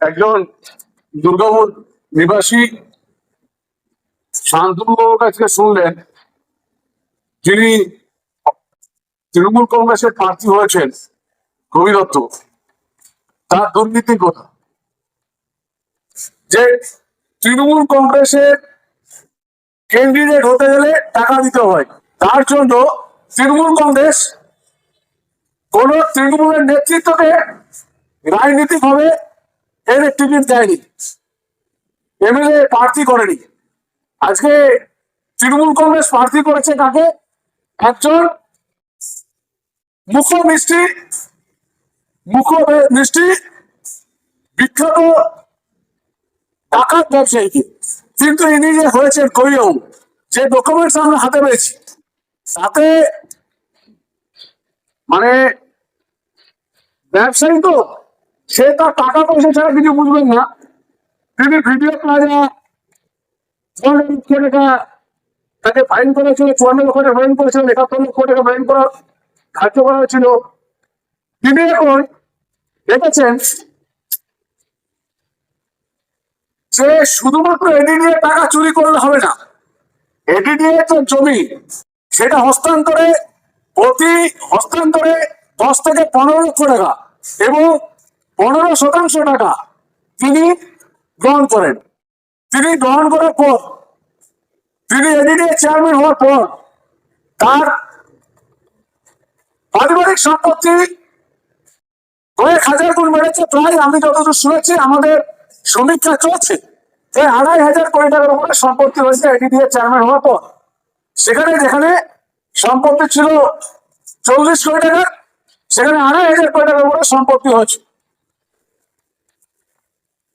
একজন দুর্গাপুর নিবাসী শান্তনুবাবুর কাছে শুনলেন, যিনি তৃণমূল কংগ্রেসের প্রার্থী হয়েছেন রবি দত্ত, তার দুর্নীতির কথা। যে তৃণমূল কংগ্রেসের ক্যান্ডিডেট হতে গেলে টাকা দিতে হয়, তার জন্য তৃণমূল কংগ্রেস কোন তৃণমূলের নেতৃত্বকে রাজনীতিক ভাবে এর টিকিট দেয়নি, এমএলএ প্রার্থী করেনি। আজকে তৃণমূল কংগ্রেস প্রার্থী করেছে কাকে? একজন মুখ মিষ্টি বিখ্যাত টাকার ব্যবসায়ীকে। কিন্তু ইনি যে হয়েছেন কইও, যে ডকুমেন্টস আমরা হাতে পেয়েছি, তাতে মানে ব্যবসায়ী তো সে তার টাকা পয়সা ছাড়া কিছু বুঝবেন না। তিনি ভিডিও প্লাজা 54 লক্ষ টাকা তাকে ফাইন করেছিল, 54 লক্ষ টাকা ফাইন করেছিল, 71 লক্ষ টাকা ফাইন করা খরচ করা হয়েছিল। তিনি এখন দেখেছেন যে শুধুমাত্র এডি দিয়ে টাকা চুরি করলে হবে না, এডি দিয়ে তো জমি সেটা প্রতি হস্তান্তরে 10 থেকে 15 লক্ষ টাকা এবং 15% টাকা তিনি গ্রহণ করেন। তিনি গ্রহণ করার পর, তিনি এডিডিএ চেয়ারম্যান হওয়ার পর তার পারিবারিক সম্পত্তি কয়েক হাজার গুণ বেড়েছে। প্রায় আমি যতদূর শুনেছি, আমাদের সমীক্ষা চলছে, যে 2,500 কোটি টাকার উপরে সম্পত্তি হয়েছে এডিডিএ চেয়ারম্যান হওয়ার পর। সেখানে যেখানে সম্পত্তি ছিল 40 কোটি টাকা, সেখানে 2,500 কোটি টাকার উপরে সম্পত্তি হয়েছে।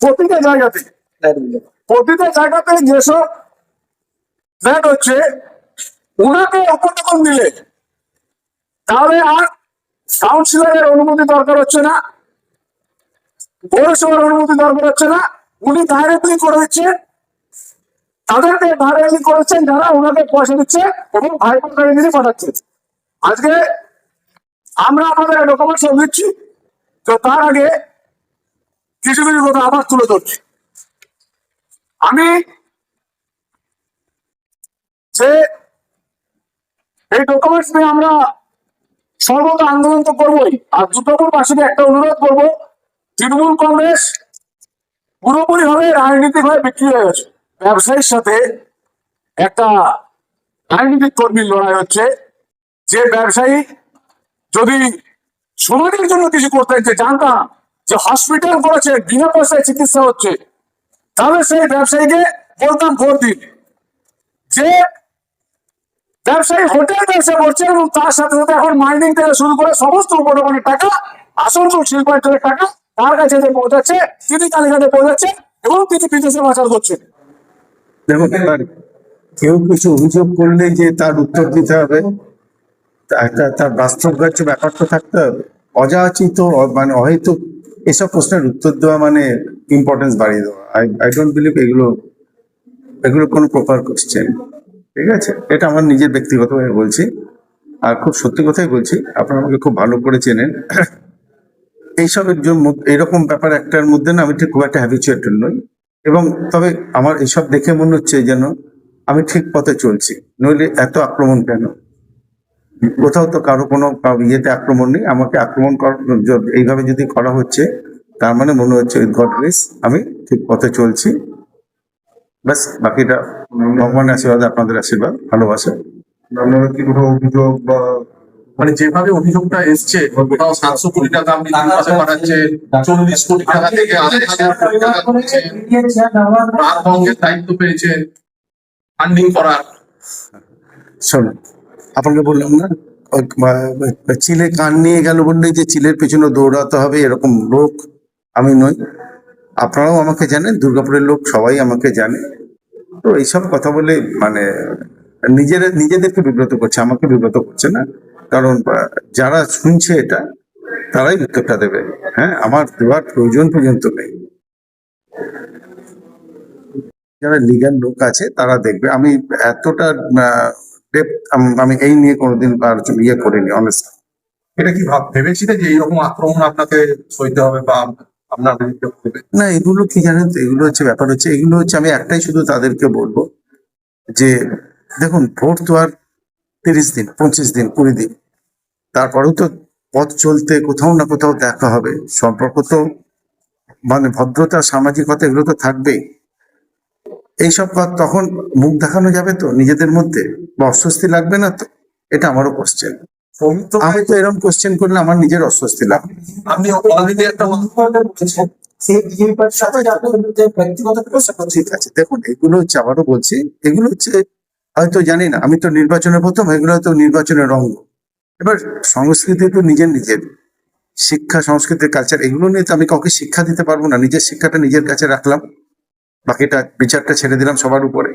প্রতিটা জায়গাতে যেসব ফ্ল্যাট হচ্ছে, উনাকে উপটকন দিলে তাহলে আর কাউন্সিলরের অনুমতি দরকার হচ্ছে না, পৌরসভার অনুমতি দরকার হচ্ছে না। উনি ডাইরেক্টলি করে দিচ্ছে, তাদেরকে ডাইরেক্টলি করেছেন যারা ওনাকে পয়সা দিচ্ছে এবং ভাইপোটাকে দিয়ে পাঠাচ্ছে। আজকে আমরা আপনাদের ডকুমেন্টস দিচ্ছি, তো তার আগে কিছু কিছু কথা আবার তুলে ধরছি। আমি যে এই ডকুমেন্টস নিয়ে আমরা সর্বদা আন্দোলন তো করবোই, আর দুর্গাপুরবাসীকে একটা অনুরোধ করবো, তৃণমূল কংগ্রেস পুরোপুরি ভাবে রাজনীতিক হয়ে বিক্রি হয়ে গেছে। ব্যবসায়ীর সাথে একটা রাজনীতিক কর্মীর লড়াই হচ্ছে। যে ব্যবসায়ী যদি সমাজের জন্য কিছু করতে চাইছে, জানতাম যে হসপিটাল করেছে, বিনা পয়সায় চিকিৎসা হচ্ছে, তাহলে সেই ব্যবসায়ীকে বলতাম ভোট দিন। যে ব্যবসায়ী হোটেল ব্যবসা করছে এবং তার সাথে সাথে এখন মাইনিং থেকে শুরু করে সমস্ত উপকরণের টাকা, আসানসোল শিল্পাঞ্চলের টাকা তার কাছে যে পৌঁছাচ্ছে, তিনি কালীঘাটে পৌঁছাচ্ছে এবং তিনি বিদেশে পাচার করছেন। কেউ কিছু অভিযোগ করলে যে তার উত্তর দিতে হবে, একটা তার বাস্তবগ্রাহ্য ব্যাপার তো থাকতে হবে। অযাচিত মানে অহেতুক এসব প্রশ্নের উত্তর দেওয়া মানে ইম্পর্টেন্স বাড়িয়ে দেওয়া। আই ডোন্ট বিলিভ এগুলো কোনো প্রপার কোশ্চেন। ঠিক আছে, এটা আমার নিজের ব্যক্তিগতভাবে বলছি, আর খুব সত্যি কথাই বলছি, আপনারা আমাকে খুব ভালো করে চেনেন। এইসবের জন্য এরকম ব্যাপার একটার মধ্যে না আমি ঠিক খুব একটা হ্যাবিচুয়েটেড নই, এবং তবে আমার এসব দেখে মনে হচ্ছে যেন আমি ঠিক পথে চলছি। নইলে এত আক্রমণ কেন? কোথাও তো কারো কোনো ইয়েতে আক্রমণ নেই, আমাকে আক্রমণ এইভাবে যদি করা হচ্ছে, তার মানে মনে হচ্ছে গড গ্রেস আমি ঠিক পথে চলছি। ব্যাস, বাকিটা ভগবানের আশীর্বাদ, আপনাদের আশীর্বাদ, ভালোবাসা। আপনারা কি কোনো অভিযোগ বা মানে যেভাবে অভিযোগটা এসছে, কোথাও 700 কোটি টাকা আপনি পাশে পাঠাচ্ছে, 40 কোটি টাকা থেকে 2,500 কোটি টাকা করেছে, রাজভঙ্গের দায়িত্ব পেয়েছে ফান্ডিং করার। শোনো, আপনাকে বললাম না, চিলে কান নিয়ে গেল বললে যে চিলের পেছনে দৌড়াতে হবে এরকম লোক আমি নই। আপনারাও আমাকে জানেন, দুর্গাপুরের লোক সবাই আমাকে জানে। তো এইসব কথা বলে মানে নিজেদেরকে বিব্রত করছে, আমাকে বিব্রত করছে না। কারণ যারা শুনছে এটা তারাই উত্তরটা দেবে। হ্যাঁ, আমার দেওয়ার প্রয়োজন পর্যন্ত নেই। যারা লিগ্যাল লোক আছে তারা দেখবে। আমি এতটা আমি এই নিয়ে কোনোদিন ইয়ে করিনি অনেস্ট। এটা কি ভেবেছিলেন যে এইরকম আক্রমণ আপনাকে সইতে হবে বা আপনার বিরুদ্ধে করবে? না, এগুলো কি জানেন তো, এগুলো হচ্ছে ব্যাপার, হচ্ছে এগুলো হচ্ছে আমি একটাই শুধু তাদেরকে বলবো যে দেখুন, ভোট তো আর 30 দিন, 25 দিন, 20 দিন, তারপরেও তো পথ চলতে কোথাও না কোথাও দেখা হবে। সম্পর্ক তো মানে ভদ্রতা, সামাজিকতা, এগুলো তো থাকবেই। এইসব কথা তখন মুখ দেখানো যাবে তো নিজেদের মধ্যে, বা অস্বস্তি লাগবে না তো? এটা আমারও কোশ্চেন। সৌমিত্র আমি তো এরকম কোশ্চেন করলে আমার নিজের অস্বস্তি লাগবে। আপনি অলরেডি একটা ঠিক আছে, দেখুন এগুলো হচ্ছে, আবারও বলছি, এগুলো হচ্ছে হয়তো জানি না, আমি তো নির্বাচনের প্রথম, এগুলো হয়তো নির্বাচনের রঙ্গ। এবার সংস্কৃতি তো নিজের নিজের, শিক্ষা, সংস্কৃতি, কালচার, এগুলো নিয়ে তো আমি কাউকে শিক্ষা দিতে পারবো না। নিজের শিক্ষাটা নিজের কাছে রাখলাম, বাকিটা বিচারটা ছেড়ে দিলাম সবার উপরে।